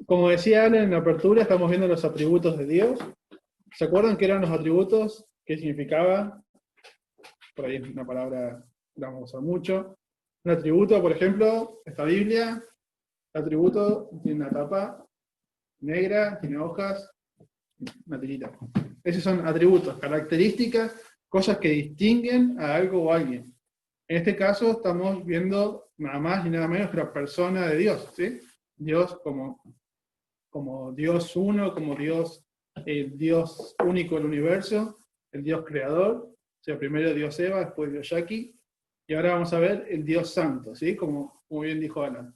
Como decía Alan en la apertura, estamos viendo los atributos de Dios. ¿Se acuerdan qué eran los atributos? ¿Qué significaba? Por ahí es una palabra que la vamos a usar mucho. Un atributo, por ejemplo, esta Biblia, el atributo tiene una tapa negra, tiene hojas, una tirita. Esos son atributos, características, cosas que distinguen a algo o a alguien. En este caso estamos viendo nada más y nada menos que la persona de Dios, ¿sí? Dios como Dios uno, como Dios, el Dios único del universo, el Dios creador, o sea, primero Dios Eva, después Dios Yaqui, y ahora vamos a ver el Dios Santo, ¿sí? Como bien dijo Alan.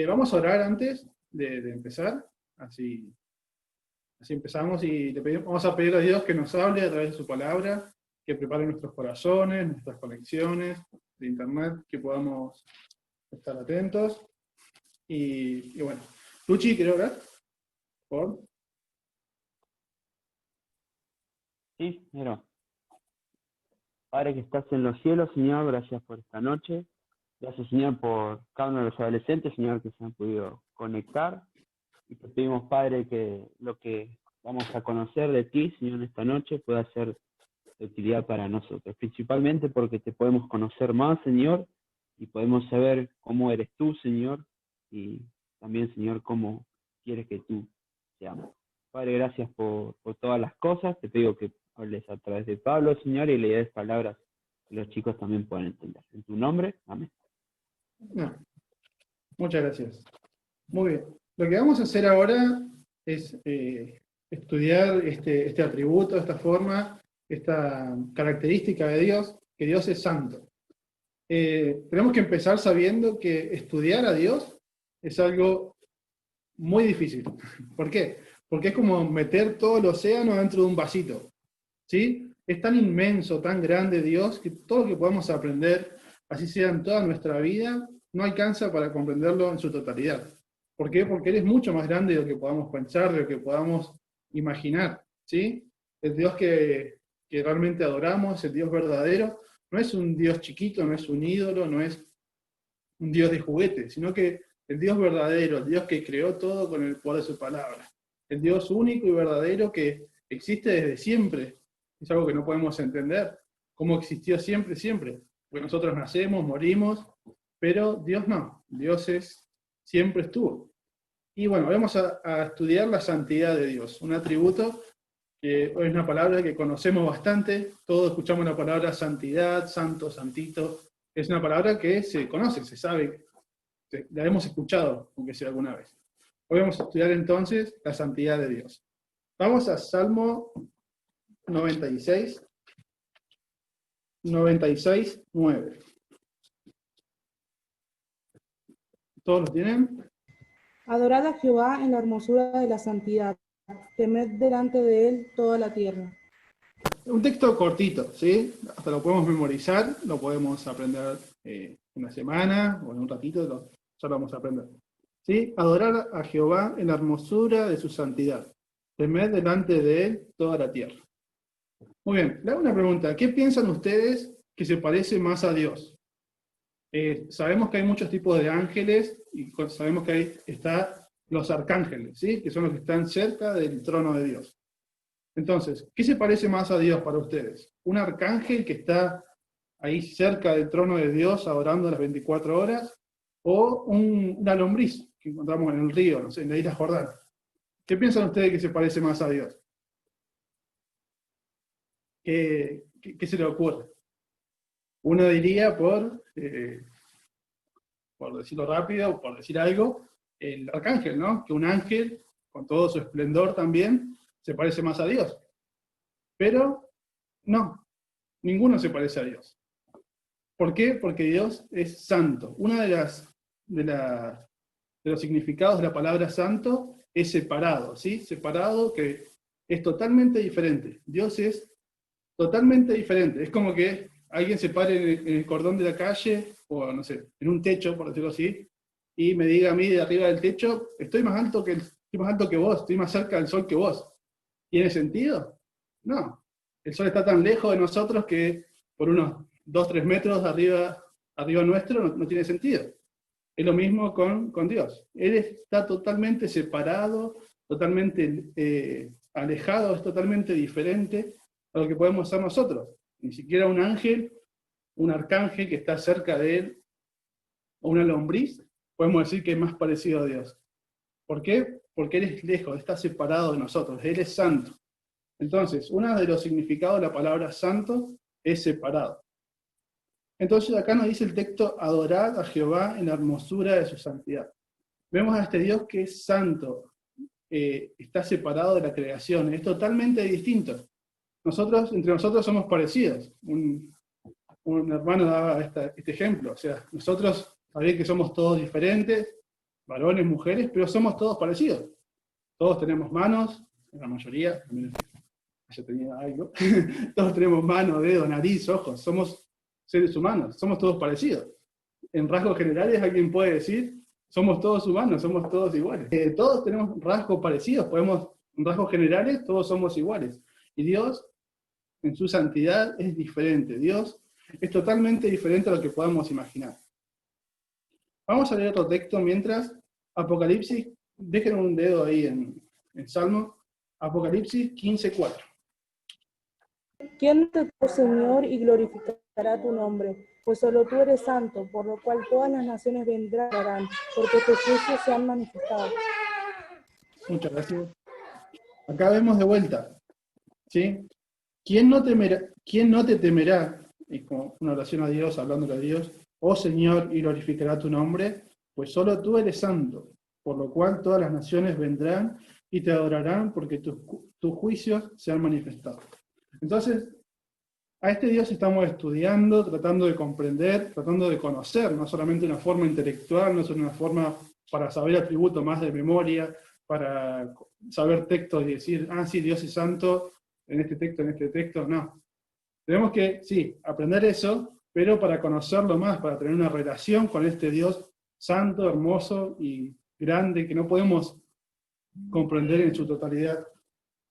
Vamos a orar antes de empezar, así empezamos y vamos a pedir a Dios que nos hable a través de su palabra, que prepare nuestros corazones, nuestras conexiones de internet, que podamos estar atentos. Y bueno, Luchi, ¿querés orar? Por favor. Sí, mira. Padre que estás en los cielos, Señor, gracias por esta noche. Gracias, Señor, por cada uno de los adolescentes, Señor, que se han podido conectar. Y te pedimos, Padre, que lo que vamos a conocer de ti, Señor, en esta noche pueda ser de utilidad para nosotros. Principalmente porque te podemos conocer más, Señor, y podemos saber cómo eres tú, Señor, y también, Señor, cómo quieres que tú seamos. Padre, gracias por todas las cosas. Te pido que hables a través de Pablo, Señor, y le des palabras que los chicos también puedan entender. En tu nombre, amén. No, muchas gracias. Muy bien. Lo que vamos a hacer ahora es estudiar este atributo, esta forma, esta característica de Dios, que Dios es santo. Tenemos que empezar sabiendo que estudiar a Dios es algo muy difícil. ¿Por qué? Porque es como meter todo el océano dentro de un vasito. ¿Sí? Es tan inmenso, tan grande Dios, que todo lo que podemos aprender, así sea en toda nuestra vida, no alcanza para comprenderlo en su totalidad. ¿Por qué? Porque Él es mucho más grande de lo que podamos pensar, de lo que podamos imaginar. ¿Sí? El Dios que realmente adoramos, el Dios verdadero, no es un Dios chiquito, no es un ídolo, no es un Dios de juguete, sino que el Dios verdadero, el Dios que creó todo con el poder de su palabra, el Dios único y verdadero que existe desde siempre, es algo que no podemos entender, cómo existió siempre, siempre, porque nosotros nacemos, morimos, pero Dios no, Dios siempre estuvo. Y bueno, vamos a estudiar la santidad de Dios, un atributo que es una palabra que conocemos bastante, todos escuchamos la palabra santidad, santo, santito, es una palabra que se conoce, se sabe, la hemos escuchado, aunque sea alguna vez. Hoy vamos a estudiar entonces la santidad de Dios. Vamos a Salmo 96, 96, 9. ¿Todos lo tienen? Adorad a Jehová en la hermosura de la santidad, temed delante de él toda la tierra. Un texto cortito, ¿sí? Hasta lo podemos memorizar, lo podemos aprender en una semana o en un ratito, ya lo vamos a aprender. ¿Sí? Adorar a Jehová en la hermosura de su santidad, temed delante de él toda la tierra. Muy bien, le hago una pregunta. ¿Qué piensan ustedes que se parece más a Dios? Sabemos que hay muchos tipos de ángeles y sabemos que están los arcángeles, ¿sí? Que son los que están cerca del trono de Dios. Entonces, ¿qué se parece más a Dios para ustedes? ¿Un arcángel que está ahí cerca del trono de Dios adorando las 24 horas? ¿O una lombriz que encontramos en el río, no sé, en la isla Jordán? ¿Qué piensan ustedes que se parece más a Dios? ¿Qué se le ocurre? Uno diría por decirlo rápido, por decir algo, el arcángel, ¿no? Que un ángel, con todo su esplendor también, se parece más a Dios. Pero no, ninguno se parece a Dios. ¿Por qué? Porque Dios es santo. Uno de los significados de la palabra santo es separado, ¿sí? Separado, que es totalmente diferente. Dios es totalmente diferente. Es como que alguien se pare en el cordón de la calle, o no sé, en un techo, por decirlo así, y me diga a mí de arriba del techo, estoy más alto que vos, estoy más cerca del sol que vos. ¿Tiene sentido? No. El sol está tan lejos de nosotros que por unos 2-3 metros arriba nuestro no tiene sentido. Es lo mismo con Dios. Él está totalmente separado, totalmente alejado, es totalmente diferente a lo que podemos ser nosotros. Ni siquiera un ángel, un arcángel que está cerca de él, o una lombriz, podemos decir que es más parecido a Dios. ¿Por qué? Porque Él es lejos, está separado de nosotros, Él es santo. Entonces, uno de los significados de la palabra santo es separado. Entonces acá nos dice el texto, adorad a Jehová en la hermosura de su santidad. Vemos a este Dios que es santo, está separado de la creación, es totalmente distinto. Entre nosotros somos parecidos. Un hermano daba este ejemplo, o sea, nosotros sabéis que somos todos diferentes, varones, mujeres, pero somos todos parecidos. Todos tenemos manos, en la mayoría, haya tenido algo, todos tenemos manos, dedos, nariz, ojos, somos seres humanos, somos todos parecidos. En rasgos generales alguien puede decir, somos todos humanos, somos todos iguales. Todos tenemos rasgos parecidos, en rasgos generales todos somos iguales. Y Dios, en su santidad, es diferente. Dios es totalmente diferente a lo que podamos imaginar. Vamos a leer otro texto mientras, Apocalipsis, dejen un dedo ahí en Salmo, Apocalipsis 15:4. ¿Quién te tu Señor y glorificará tu nombre? Pues solo tú eres santo, por lo cual todas las naciones vendrán, porque tus juicios se han manifestado. Muchas gracias. Acá vemos de vuelta, ¿sí? ¿Quién no te temerá? Es como una oración a Dios, hablándole a Dios. Oh Señor, y glorificará tu nombre, pues solo tú eres santo, por lo cual todas las naciones vendrán y te adorarán, porque tus juicios se han manifestado. Entonces, a este Dios estamos estudiando, tratando de comprender, tratando de conocer, no solamente una forma intelectual, no solo una forma para saber atributos más de memoria, para saber textos y decir, sí, Dios es santo, en este texto, no. Tenemos que, sí, aprender eso, pero para conocerlo más, para tener una relación con este Dios santo, hermoso y grande, que no podemos comprender en su totalidad.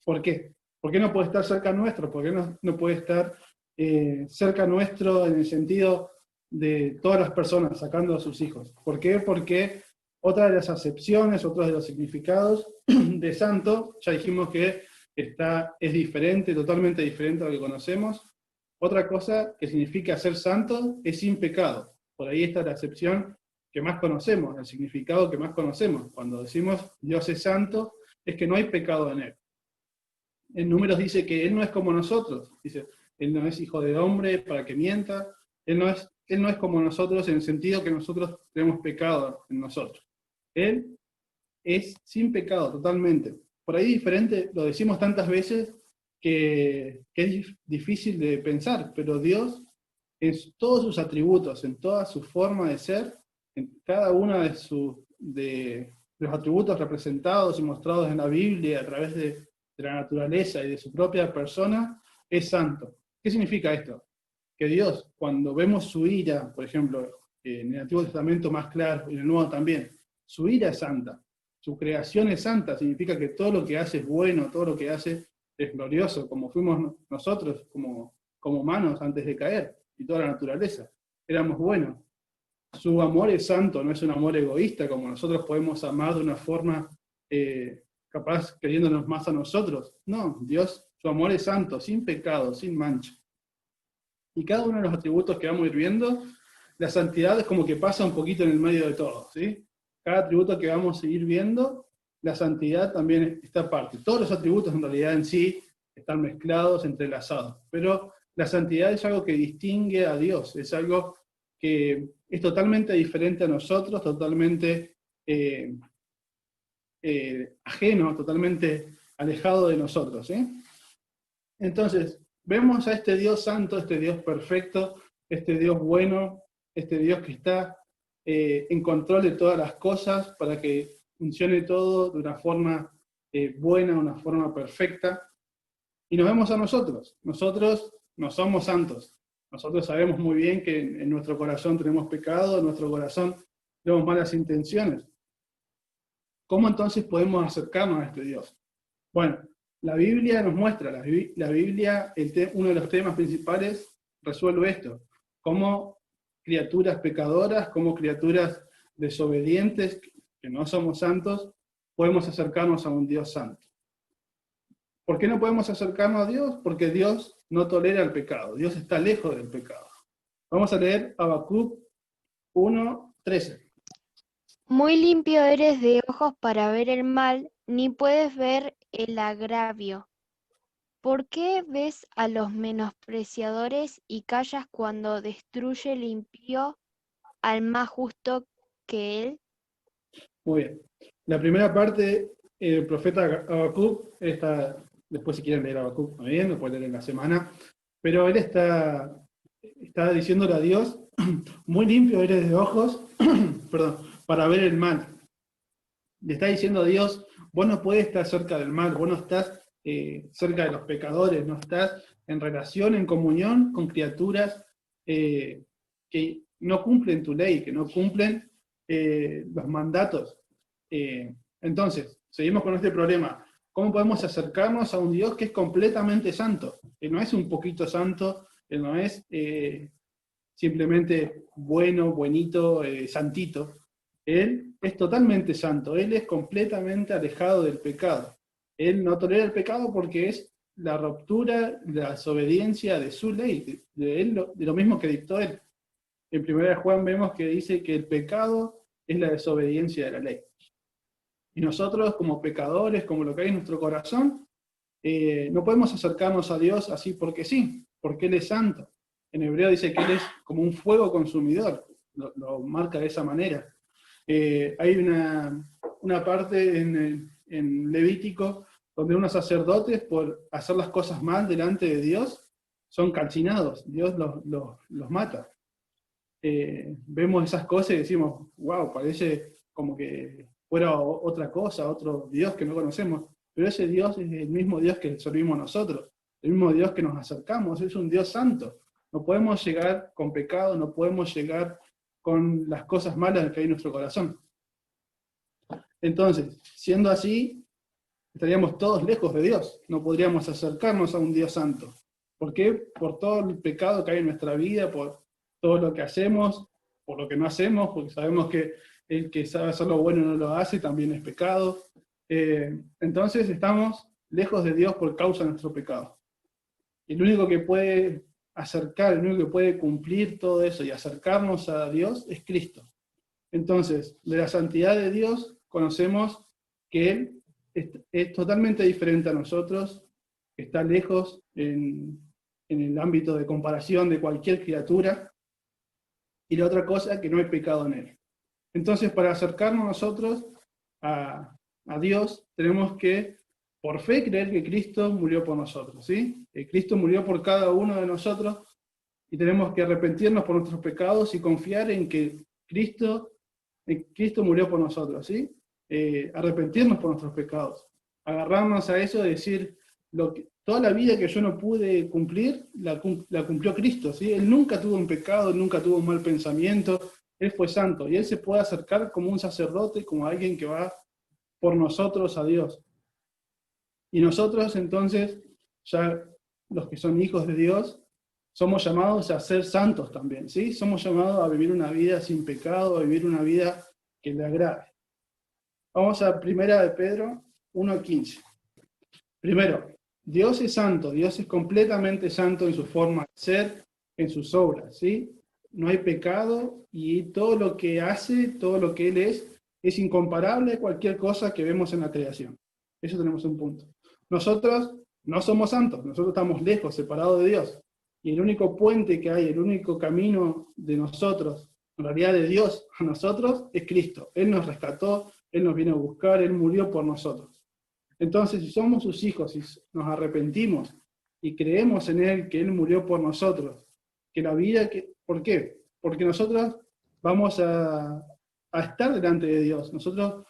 ¿Por qué? ¿Por qué no puede estar cerca nuestro? ¿Por qué no puede estar cerca nuestro en el sentido de todas las personas, sacando a sus hijos? ¿Por qué? Porque otra de las acepciones, otro de los significados de santo, ya dijimos que es diferente, totalmente diferente a lo que conocemos. Otra cosa que significa ser santo es sin pecado. Por ahí está la acepción que más conocemos, el significado que más conocemos. Cuando decimos Dios es santo, es que no hay pecado en Él. En Números dice que Él no es como nosotros. Dice, Él no es hijo de hombre para que mienta. Él no es como nosotros en el sentido que nosotros tenemos pecado en nosotros. Él es sin pecado totalmente. Por ahí diferente, lo decimos tantas veces que es difícil de pensar, pero Dios en todos sus atributos, en toda su forma de ser, en cada uno de los atributos representados y mostrados en la Biblia a través de la naturaleza y de su propia persona, es santo. ¿Qué significa esto? Que Dios, cuando vemos su ira, por ejemplo, en el Antiguo Testamento más claro, y en el Nuevo también, su ira es santa, su creación es santa, significa que todo lo que hace es bueno, todo lo que hace es glorioso, como fuimos nosotros como humanos antes de caer, y toda la naturaleza, éramos buenos. Su amor es santo, no es un amor egoísta, como nosotros podemos amar de una forma capaz queriéndonos más a nosotros. No, Dios, su amor es santo, sin pecado, sin mancha. Y cada uno de los atributos que vamos a ir viendo, la santidad es como que pasa un poquito en el medio de todo, ¿sí? Cada atributo que vamos a ir viendo, la santidad también está aparte. Todos los atributos en realidad en sí están mezclados, entrelazados, pero la santidad es algo que distingue a Dios, es algo que es totalmente diferente a nosotros, totalmente ajeno, totalmente alejado de nosotros, ¿sí? Entonces, vemos a este Dios santo, este Dios perfecto, este Dios bueno, este Dios que está en control de todas las cosas para que funcione todo de una forma buena, una forma perfecta. Y nos vemos a nosotros. Nosotros no somos santos. Nosotros sabemos muy bien que en nuestro corazón tenemos pecado, en nuestro corazón tenemos malas intenciones. ¿Cómo entonces podemos acercarnos a este Dios? Bueno, la Biblia nos muestra, la Biblia, uno de los temas principales resuelve esto. Cómo criaturas pecadoras, como criaturas desobedientes, que no somos santos, podemos acercarnos a un Dios santo. ¿Por qué no podemos acercarnos a Dios? Porque Dios no tolera el pecado. Dios está lejos del pecado. Vamos a leer Habacuc 1:13. Muy limpio eres de ojos para ver el mal, ni puedes ver el agravio. ¿Por qué ves a los menospreciadores y callas cuando destruye el impío al más justo que él? Muy bien. La primera parte, el profeta Habacuc, después si quieren leer Habacuc, muy bien, lo pueden leer en la semana, pero él está diciéndole a Dios, muy limpio eres de ojos, perdón, para ver el mal. Le está diciendo a Dios, vos no puedes estar cerca del mal, vos no estás cerca de los pecadores, no estás en relación, en comunión con criaturas que no cumplen tu ley, que no cumplen los mandatos. Entonces, seguimos con este problema. ¿Cómo podemos acercarnos a un Dios que es completamente santo? Que no es un poquito santo, que no es simplemente bueno, buenito, santito. Él es totalmente santo, Él es completamente alejado del pecado. Él no tolera el pecado porque es la ruptura, la desobediencia de su ley, de lo mismo que dictó Él. En 1 Juan vemos que dice que el pecado es la desobediencia de la ley. Y nosotros como pecadores, como lo que hay en nuestro corazón, no podemos acercarnos a Dios así porque sí, porque Él es santo. En hebreo dice que Él es como un fuego consumidor, lo marca de esa manera. Hay una parte en Levítico donde unos sacerdotes, por hacer las cosas mal delante de Dios, son calcinados, Dios los mata. Vemos esas cosas y decimos, wow, parece como que fuera otra cosa, otro Dios que no conocemos, pero ese Dios es el mismo Dios que servimos nosotros, el mismo Dios que nos acercamos, es un Dios santo. No podemos llegar con pecado, no podemos llegar con las cosas malas que hay en nuestro corazón. Entonces, siendo así, estaríamos todos lejos de Dios, no podríamos acercarnos a un Dios santo. ¿Por qué? Por todo el pecado que hay en nuestra vida, por todo lo que hacemos, por lo que no hacemos, porque sabemos que el que sabe hacer lo bueno y no lo hace también es pecado. Entonces estamos lejos de Dios por causa de nuestro pecado. Y el único que puede acercar, el único que puede cumplir todo eso y acercarnos a Dios es Cristo. Entonces, de la santidad de Dios conocemos que Él es totalmente diferente a nosotros, está lejos en el ámbito de comparación de cualquier criatura, y la otra cosa, que no hay pecado en Él. Entonces, para acercarnos nosotros a Dios, tenemos que, por fe, creer que Cristo murió por nosotros, ¿sí? Que Cristo murió por cada uno de nosotros, y tenemos que arrepentirnos por nuestros pecados y confiar en que Cristo murió por nosotros, ¿sí? Arrepentirnos por nuestros pecados, agarrarnos a eso de decir, toda la vida que yo no pude cumplir, la cumplió Cristo, ¿sí? Él nunca tuvo un pecado, nunca tuvo un mal pensamiento, Él fue santo, y Él se puede acercar como un sacerdote, como alguien que va por nosotros a Dios. Y nosotros entonces, ya los que son hijos de Dios, somos llamados a ser santos también, ¿sí? Somos llamados a vivir una vida sin pecado, a vivir una vida que le agrade. Vamos a 1 de Pedro 1:15. Primero, Dios es santo, Dios es completamente santo en su forma de ser, en sus obras, ¿sí? No hay pecado y todo lo que hace, todo lo que Él es incomparable a cualquier cosa que vemos en la creación. Eso tenemos un punto. Nosotros no somos santos, nosotros estamos lejos, separados de Dios. Y el único puente que hay, el único camino de nosotros, en realidad de Dios a nosotros, es Cristo. Él nos rescató, Él nos vino a buscar, Él murió por nosotros. Entonces, si somos sus hijos, si nos arrepentimos y creemos en Él, que Él murió por nosotros, que la vida, ¿por qué? Porque nosotros vamos a estar delante de Dios. Nosotros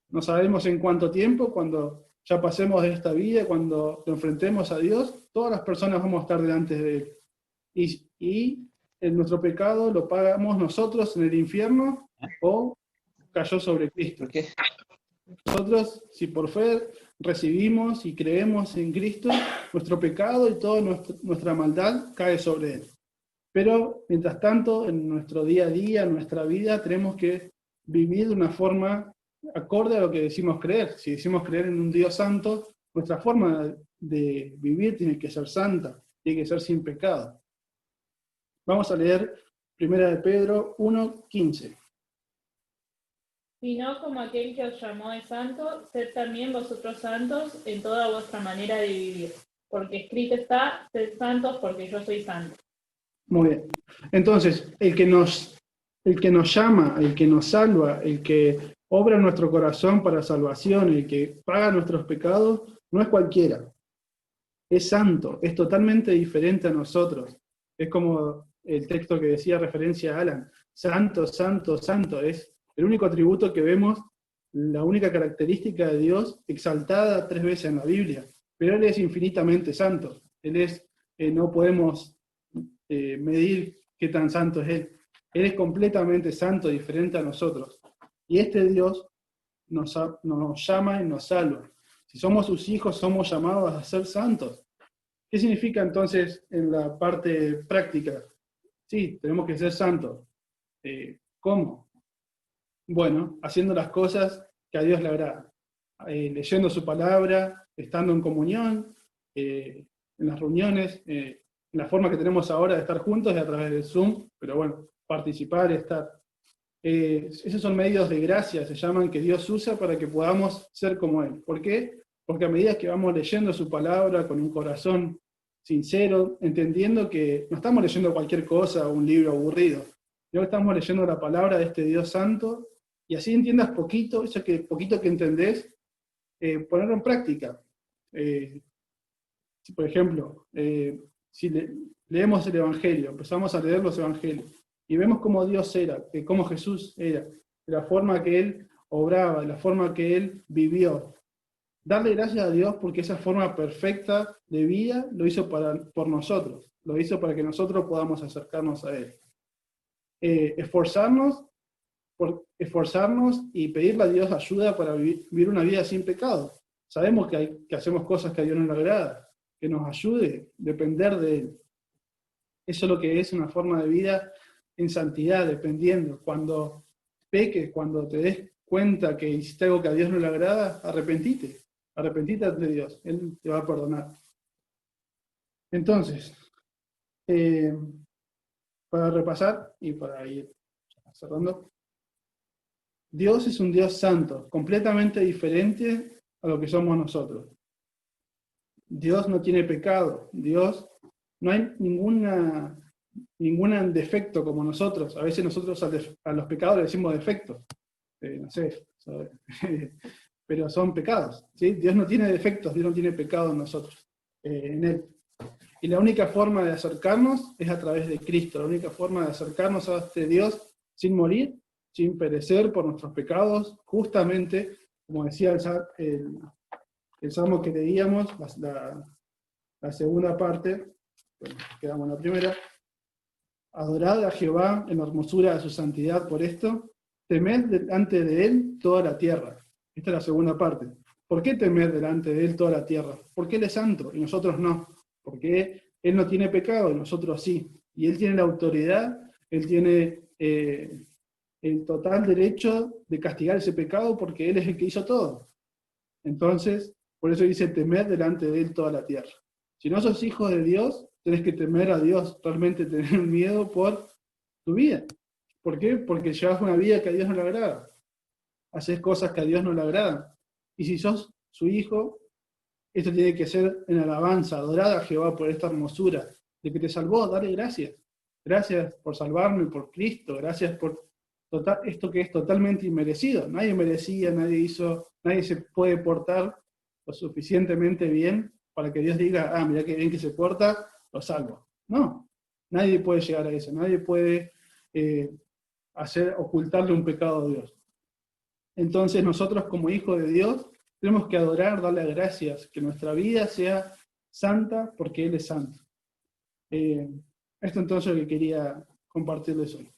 no sabemos en cuánto tiempo, cuando ya pasemos de esta vida, cuando nos enfrentemos a Dios, todas las personas vamos a estar delante de Él. Y nuestro pecado lo pagamos nosotros en el infierno o cayó sobre Cristo. ¿Por qué? Nosotros, si por fe recibimos y creemos en Cristo, nuestro pecado y toda nuestra maldad cae sobre Él. Pero, mientras tanto, en nuestro día a día, en nuestra vida, tenemos que vivir de una forma acorde a lo que decimos creer. Si decimos creer en un Dios santo, nuestra forma de vivir tiene que ser santa, tiene que ser sin pecado. Vamos a leer 1 de Pedro 1:15. Sino como aquel que os llamó es santo, sed también vosotros santos en toda vuestra manera de vivir. Porque escrito está, sed santos porque yo soy santo. Muy bien. Entonces, el que nos llama, el que nos salva, el que obra en nuestro corazón para salvación, el que paga nuestros pecados, no es cualquiera. Es santo, es totalmente diferente a nosotros. Es como el texto que decía referencia a Alan. Santo, santo, santo. Es el único atributo que vemos, la única característica de Dios exaltada 3 veces en la Biblia. Pero Él es infinitamente santo. Él es, no podemos medir qué tan santo es Él. Él es completamente santo, diferente a nosotros. Y este Dios nos llama y nos salva. Si somos sus hijos, somos llamados a ser santos. ¿Qué significa entonces en la parte práctica? Sí, tenemos que ser santos. ¿Cómo? Bueno, haciendo las cosas que a Dios le agrada. Leyendo su palabra, estando en comunión, en las reuniones, la forma que tenemos ahora de estar juntos es a través del Zoom, pero bueno, participar, estar. Esos son medios de gracia, se llaman, que Dios usa para que podamos ser como Él. ¿Por qué? Porque a medida que vamos leyendo su palabra con un corazón sincero, entendiendo que no estamos leyendo cualquier cosa o un libro aburrido, sino que estamos leyendo la palabra de este Dios santo, y así entiendas poquito, eso que poquito que entendés, ponerlo en práctica. Por ejemplo, si leemos el Evangelio, empezamos a leer los Evangelios, y vemos cómo Dios era, cómo Jesús era, de la forma que Él obraba, de la forma que Él vivió. Darle gracias a Dios porque esa forma perfecta de vida lo hizo por nosotros, lo hizo para que nosotros podamos acercarnos a Él. Esforzarnos y pedirle a Dios ayuda para vivir una vida sin pecado. Sabemos que hacemos cosas que a Dios no le agrada, que nos ayude, depender de Él. Eso es lo que es una forma de vida en santidad, dependiendo. Cuando peques, cuando te des cuenta que hiciste algo que a Dios no le agrada, arrepentite ante Dios, Él te va a perdonar. Entonces, para repasar y para ir cerrando, Dios es un Dios santo, completamente diferente a lo que somos nosotros. Dios no tiene pecado, Dios no hay ningún defecto como nosotros. A veces nosotros a los pecados le decimos defectos, no sé, pero son pecados, ¿sí? Dios no tiene defectos, Dios no tiene pecado en nosotros, en Él. Y la única forma de acercarnos es a través de Cristo, la única forma de acercarnos a este Dios sin morir, sin perecer por nuestros pecados, justamente, como decía el salmo que leíamos, la segunda parte, bueno, quedamos en la primera. Adorad a Jehová en la hermosura de su santidad por esto, temed delante de Él toda la tierra. Esta es la segunda parte. ¿Por qué temer delante de Él toda la tierra? Porque Él es santo y nosotros no. Porque Él no tiene pecado y nosotros sí. Y Él tiene la autoridad, Él tiene el total derecho de castigar ese pecado porque Él es el que hizo todo. Entonces, por eso dice temer delante de Él toda la tierra. Si no sos hijo de Dios, tenés que temer a Dios, realmente tener miedo por tu vida. ¿Por qué? Porque llevas una vida que a Dios no le agrada. Haces cosas que a Dios no le agradan. Y si sos su hijo, esto tiene que ser en alabanza, adorad a Jehová por esta hermosura, de que te salvó, dale gracias. Gracias por salvarme por Cristo, gracias por esto que es totalmente inmerecido. Nadie merecía, nadie se puede portar lo suficientemente bien para que Dios diga, mira qué bien que se porta, lo salvo. No, nadie puede llegar a eso, nadie puede ocultarle un pecado a Dios. Entonces nosotros como hijos de Dios tenemos que adorar, darle gracias, que nuestra vida sea santa porque Él es santo. Esto entonces es lo que quería compartirles hoy.